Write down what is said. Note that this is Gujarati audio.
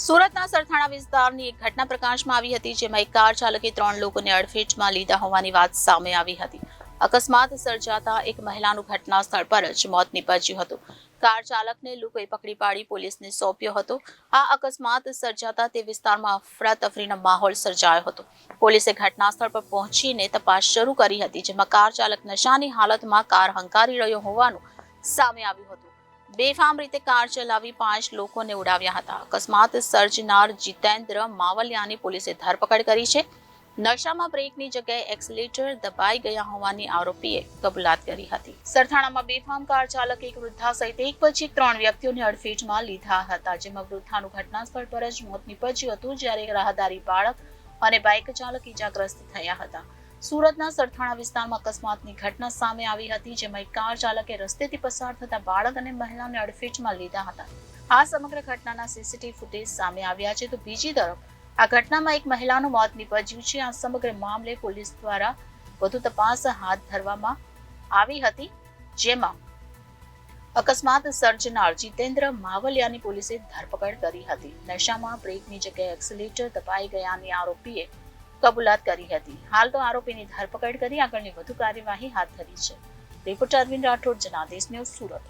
સુરતના સરથાણા વિસ્તારની એક ઘટના પ્રકાશમાં આવી હતી, જેમાં એક કાર ચાલકે 3 લોકોને અડફેટમાં લીધા હોવાની વાત સામે આવી હતી. અકસ્માત સર્જાતા એક મહિલાનું ઘટના સ્થળ પર જ મોત નીપજ્યું હતું. કાર ચાલકને લોકોએ પકડી પાડી પોલીસને સોંપ્યો હતો. આ અકસ્માત સર્જાતા તે વિસ્તારમાં અફરાતફરીનો માહોલ સર્જાયો હતો. પોલીસે ઘટના સ્થળ પર પહોંચીને તપાસ શરૂ કરી હતી, જેમાં કાર ચાલક નશાની હાલતમાં કાર હંકારી રહ્યો હોવાનું સામે આવ્યું હતું. બેફામ રીતે કાર ચલાવી 5 લોકોને ઉડાવ્યા હતા. અકસ્માત સર્જનાર જીતેન્દ્ર માવલિયાની પોલીસે ધરપકડ કરી છે. નશામાં બ્રેકની જગ્યાએ એક્સિલેટર દબાઈ ગયા હોવાની આરોપીએ કબૂલાત કરી હતી. સરથાણામાં બેફામ કાર ચાલકે એક વૃદ્ધા સહિત એક પછી એક 3 વ્યક્તિઓને અડફેટમાં લીધા હતા, જેમાં વૃદ્ધાનું ઘટના સ્થળ પર જ મોત નીપજ્યું હતું, જ્યારે એક રાહદારી બાળક અને બાઇક ચાલક ઈજાગ્રસ્ત થયા હતા. સુરતના સરથાણા વિસ્તારમાં અકસ્માતની ઘટના સામે આવી હતી, જેમાં એક કાર ચાલકે રસ્તેથી પસાર થતા બાળક અને મહિલાને અડફેટમાં લીધા હતા. આ સમગ્ર ઘટનાના સીસીટીવી ફૂટેજ સામે આવ્યા છે, તો બીજી તરફ આ ઘટનામાં એક મહિલાનું મોત નીપજ્યું છે. આ સમગ્ર મામલે પોલીસ દ્વારા વધુ તપાસ હાથ ધરવામાં આવી હતી, જેમાં અકસ્માત સર્જનાર જીતેન્દ્ર માવલિયાની પોલીસે ધરપકડ કરી હતી. નશામાં બ્રેકની જગ્યાએ એક્સિલેટર દબાઈ ગયાની આરોપીએ કબૂલાત કરી હતી. હાલ તો આરોપીની ધરપકડ કરી આગળની વધુ કાર્યવાહી હાથ ધરી છે. Reporter Arvind Rathod, Janadesh news, Surat.